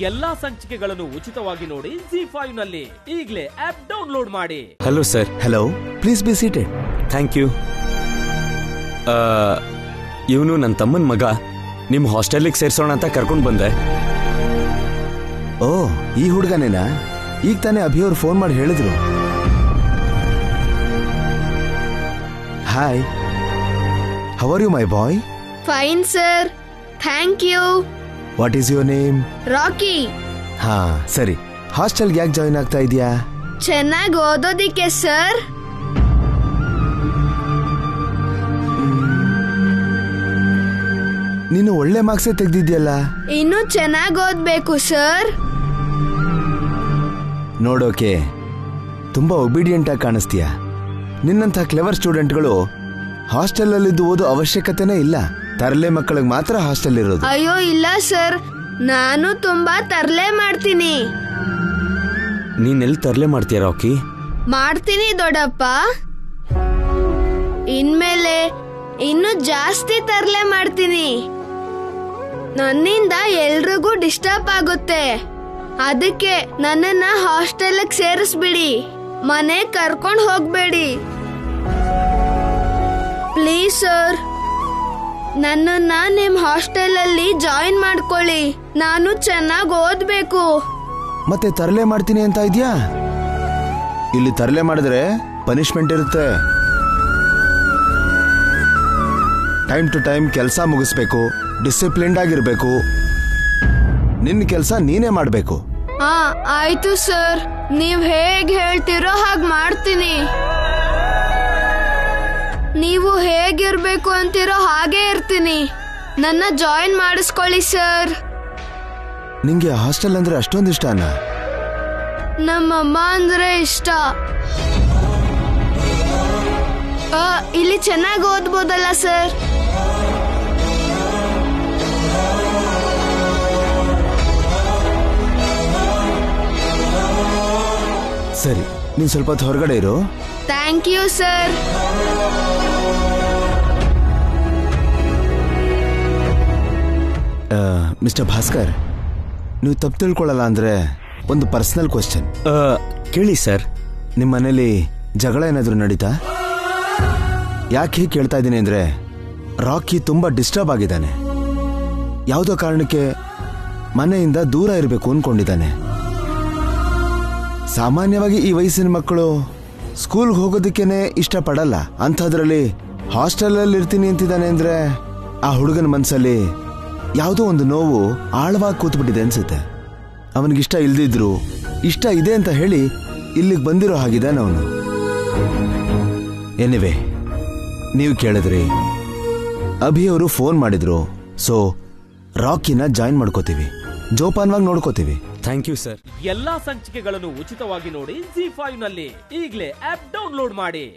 ಎಲ್ಲಾ ಸಂಚಿಕೆಗಳನ್ನು ಉಚಿತವಾಗಿ ನೋಡಿ ZEE5 ನಲ್ಲಿ. ಈಗಲೇ ಆಪ್ ಡೌನ್ಲೋಡ್ ಮಾಡಿ. Hello sir. Hello, please be seated. Thank you. ಇವನು ನನ್ನ ತಮ್ಮನ ಮಗ. ನಿಮ್ಮ ಹಾಸ್ಟೆಲಿಗೆ ಸೇರಿಸೋಣ ಅಂತ ಕರ್ಕೊಂಡು ಬಂದೆ. ಓ, ಈ ಹುಡುಗನೇನಾ? ಈಗ ತಾನೇ ಅಭಿಯವ್ರು ಫೋನ್ ಮಾಡಿ ಹೇಳಿದ್ರು. Hi, how are you my boy? Fine sir, thank you. What is your name? Rocky. ಹಾ ಸರಿ, ಹಾಸ್ಟೆಲ್ಗೆ ಯಾಕೆ ಜಾಯಿನ್ ಆಗ್ತಾ ಇದೀಯಾ? ಚೆನ್ನಾಗಿ ಓದೋದಿಕ್ಕೆ ಸರ್. ನೀನು ಒಳ್ಳೆ ಮಾರ್ಕ್ಸೇ ತೆಗ್ದಿದ್ಯಲ್ಲ. ಇನ್ನು ಚೆನ್ನಾಗಿ ಓದ್ಬೇಕು ಸರ್. ನೋಡೋಕೆ ತುಂಬಾ ಒಬಿಡಿಯಂಟ್ ಆಗಿ ಕಾಣಿಸ್ತೀಯ. ನಿನ್ನಂಥ ಕ್ಲೆವರ್ ಸ್ಟೂಡೆಂಟ್ಗಳು ಹಾಸ್ಟೆಲಲ್ಲಿದ್ದು ಓದೋ ಅವಶ್ಯಕತೆನೇ ಇಲ್ಲ. ತರಲೆ ಮಕ್ಕಳಿಗೆ ಮಾತ್ರ ಹಾಸ್ಟೆಲ್ ಇರೋದು. ಅಯ್ಯೋ ಇಲ್ಲ ಸರ್, ನಾನು ತುಂಬಾ ತರಲೆ ಮಾಡ್ತೀನಿ. ನೀನೆಲ್ಲಿ ತರಲೆ ಮಾಡ್ತೀಯ ರಾಕಿ? ಮಾಡ್ತೀನಿ ದೊಡ್ಡಪ್ಪ. ಇನ್ಮೇಲೆ ಇನ್ನು ಜಾಸ್ತಿ ತರಲೆ ಮಾಡ್ತೀನಿ. ನನ್ನಿಂದ ಎಲ್ರಿಗೂ ಡಿಸ್ಟರ್ಬ್ ಆಗುತ್ತೆ. ಅದಕ್ಕೆ ನನ್ನನ್ನ ಹಾಸ್ಟೆಲ್ಗೆ ಸೇರಿಸ್ಬಿಡಿ, ಮನೆ ಕರ್ಕೊಂಡು ಹೋಗ್ಬೇಡಿ ಪ್ಲೀಸ್ ಸರ್. ನನ್ನನ್ನ ನಿಮ್ ಹಾಸ್ಟೆಲ್ ಅಲ್ಲಿ ಜಾಯಿನ್ ಮಾಡ್ಕೊಳ್ಳಿ. ನಾನು ಚೆನ್ನಾಗಿ ಓದ್ಬೇಕು. ಮತ್ತೆ ತರಲೆ ಮಾಡ್ತೀನಿ ಅಂತ ಇದ್ಯಾ? ಇಲ್ಲಿ ತರಲೆ ಮಾಡಿದ್ರೆ ಪನಿಷ್ಮೆಂಟ್ ಇರುತ್ತೆ. ಟೈಮ್ ಟು ಟೈಮ್ ಕೆಲಸ ಮುಗಿಸ್ಬೇಕು, ಡಿಸಿಪ್ಲಿನ್ಡ್ ಆಗಿರ್ಬೇಕು. ನಿನ್ನ ಕೆಲಸ ನೀನೇ ಮಾಡಬೇಕು. ಹಾ ಆಯ್ತು ಸರ್, ನೀವ್ ಹೇಗ್ ಹೇಳ್ತಿರೋ ಹಾಗೆ ಮಾಡ್ತೀನಿ. ನೀವು ಹೇಗಿರ್ಬೇಕು ಅಂತಿರೋ ಹಾಗೆ ಇರ್ತೀನಿ. ನನ್ನ ಜಾಯಿನ್ ಮಾಡಿಸ್ಕೊಳ್ಳಿ ಸರ್. ನಿಂಗೆ ಹಾಸ್ಟೆಲ್ ಅಂದ್ರೆ ಅಷ್ಟೊಂದು ಇಷ್ಟನಾ? ನಮ್ಮಮ್ಮ ಅಂದ್ರೆ ಇಷ್ಟ. ಇಲ್ಲಿ ಚೆನ್ನಾಗಿ ಓದ್ಬೋದಲ್ಲ ಸರ್? ಸರಿ, ನೀನ್ ಸ್ವಲ್ಪ ಹೊತ್ತು ಹೊರಗಡೆ ಇರು. Thank you sir. Mister Bhaskar, ನೀವು ತಪ್ಪು ತಿಳ್ಕೊಳ್ಳಲ್ಲ ಅಂದ್ರೆ ಒಂದು ಪರ್ಸನಲ್ ಕ್ವಶನ್. ಕೇಳಿ ಸರ್. ನಿಮ್ಮ ಮನೇಲಿ ಜಗಳ ಏನಾದರೂ ನಡೀತಾ? ಯಾಕೆ ಹೀಗೆ ಕೇಳ್ತಾ ಇದ್ದೀನಿ ಅಂದ್ರೆ, ರಾಕಿ ತುಂಬಾ ಡಿಸ್ಟರ್ಬ್ ಆಗಿದ್ದಾನೆ. ಯಾವುದೋ ಕಾರಣಕ್ಕೆ ಮನೆಯಿಂದ ದೂರ ಇರಬೇಕು ಅನ್ಕೊಂಡಿದ್ದಾನೆ. ಸಾಮಾನ್ಯವಾಗಿ ಈ ವಯಸ್ಸಿನ ಮಕ್ಕಳು ಸ್ಕೂಲ್ಗೆ ಹೋಗೋದಕ್ಕೇನೆ ಇಷ್ಟಪಡಲ್ಲ. ಅಂಥದ್ರಲ್ಲಿ ಹಾಸ್ಟೆಲಲ್ಲಿ ಇರ್ತೀನಿ ಅಂತಿದ್ದಾನೆ ಅಂದ್ರೆ ಆ ಹುಡುಗನ ಮನಸ್ಸಲ್ಲಿ ಯಾವುದೋ ಒಂದು ನೋವು ಆಳವಾಗಿ ಕೂತ್ಬಿಟ್ಟಿದೆ ಅನ್ಸುತ್ತೆ. ಅವನಿಗಿಷ್ಟ ಇಲ್ದಿದ್ರು ಇಷ್ಟ ಇದೆ ಅಂತ ಹೇಳಿ ಇಲ್ಲಿಗೆ ಬಂದಿರೋ ಹಾಗಿದ್ದಾನೆ ಅವನು. ಎನಿವೆ, ನೀವು ಕೇಳಿದ್ರಿ, ಅಭಿಯವರು ಫೋನ್ ಮಾಡಿದ್ರು. ಸೊ ರಾಕಿನ ಜಾಯಿನ್ ಮಾಡ್ಕೋತೀವಿ, ಜೋಪಾನವಾಗಿ ನೋಡ್ಕೋತೀವಿ. ಥ್ಯಾಂಕ್ ಯು ಸರ್. ಎಲ್ಲಾ ಸಂಚಿಕೆಗಳನ್ನು ಉಚಿತವಾಗಿ ನೋಡಿ ZEE5 ನಲ್ಲಿ. ಈಗಲೇ ಆಪ್ ಡೌನ್ಲೋಡ್ ಮಾಡಿ.